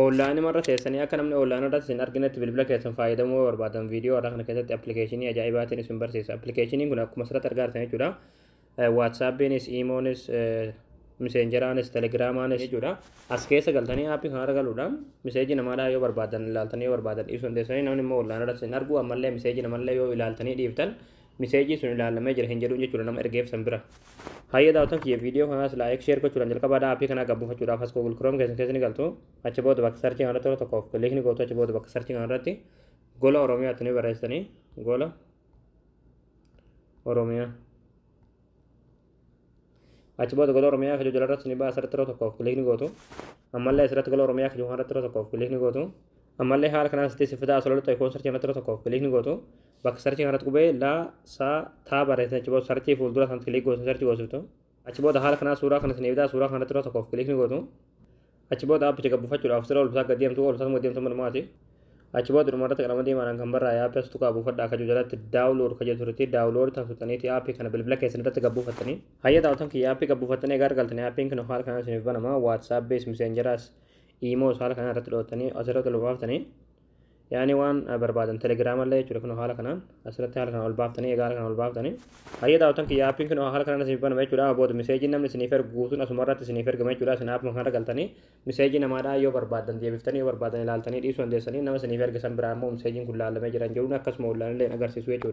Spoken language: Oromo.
Online marra teessanii akka namni online irratti isin arginetti bilbila keessan fayyadamuu barbaadan viidiyoo irraa kana keessatti appilikeeshinii ajaa'ibaatiin isin barsiisa. Appilikeeshiniin kun akkuma asirratti argaa jechuudha. WhatsAppiinis, Imoonis, Messengeraanis, Telegiraamaanis jechuudha. As keessa galtanii aappii kanarra galuudhaan miseejii namaadhaa yoo barbaadan ilaaltanii yoo barbaadan dhiisuu dandeessanii namni immoo online irratti isin argu ammallee miseejii namallee yoo ilaaltanii dhiiftan miseejii sun ilaalamee jira hin jedhu jechuudha nama ergeef san bira. Hayya daawwatan kiyya viidiyoo kanaas laayik sheer gochuudhaan jalqabaadhaa aappii kanaa gabbuufachuudhaaf as Google Chrome keessa ni galtu. Achi booda bakka sarchii kanarratti tokkoof kilikni gootu achi booda bakka sarchii kanarratti gola Oromiyaatti ni barreessanii gola Oromiyaa. Achi booda gola Oromiyaa kajoo jalarratti ni baasa irratti tokkoof kilikni gootu. Ammallee asirratti gola Oromiyaa kajoo kanarratti tokkoof kilikni gootu. Ammallee haala kanaan sitti sifataa asirratti ta'e sarchii kanarratti tokkoof kilikni gootu. Bakka sarchii kanarratti qubee laa saa taa barreessan achi booda sarchii fuuldura sanatti kilik gootu sarchii goosiftu. Achi booda haala kanaa suuraa kana isin eebidaa suuraa kanarratti tokkoof kilikni gootu. Achi booda aappicha gabbuufachuudhaaf sira ol bitaa gaddeemtu ol bitaa gaddeemtu malumaati. Achi booda dhumarratti qalama diimaan kan barraa aappii as tuqaa buufadhaa akka jalatti daawulood kan turtii daawulood taasisaniiti aappii kana bilbila keessan irratti gabbuufattanii. Hayya daawwatan kiyya aappii gabbuufattanii egaa argaltanii aappiin kun haala kanaan isiniif banama WhatsApp bees Messengeraas Imoos haala kanaan irratti dhootanii asirratti ol baaftanii yaani waan barbaadan Telegiraamallee jechuudha kun haala kanaan asirratti haala kanaan ol baaftanii egaa haala kanaan ol baaftanii. Hayya daawwatan kiyya aappiin kun haala kanaan isiniif banama jechuudha booda miseejii namni isiniif ergu guutuun asumarratti isiniif ergama jechuudha isin aappii kanarra galtanii miseejii namaadhaa yoo barbaadan deebiftanii yoo barbaadan ilaaltanii dhiisuu dandeessanii nama isiniif ergisan biraa immoo miseejiin kun laalamee jiran jedhuun akkasuma illee agarsiisu jechuudha.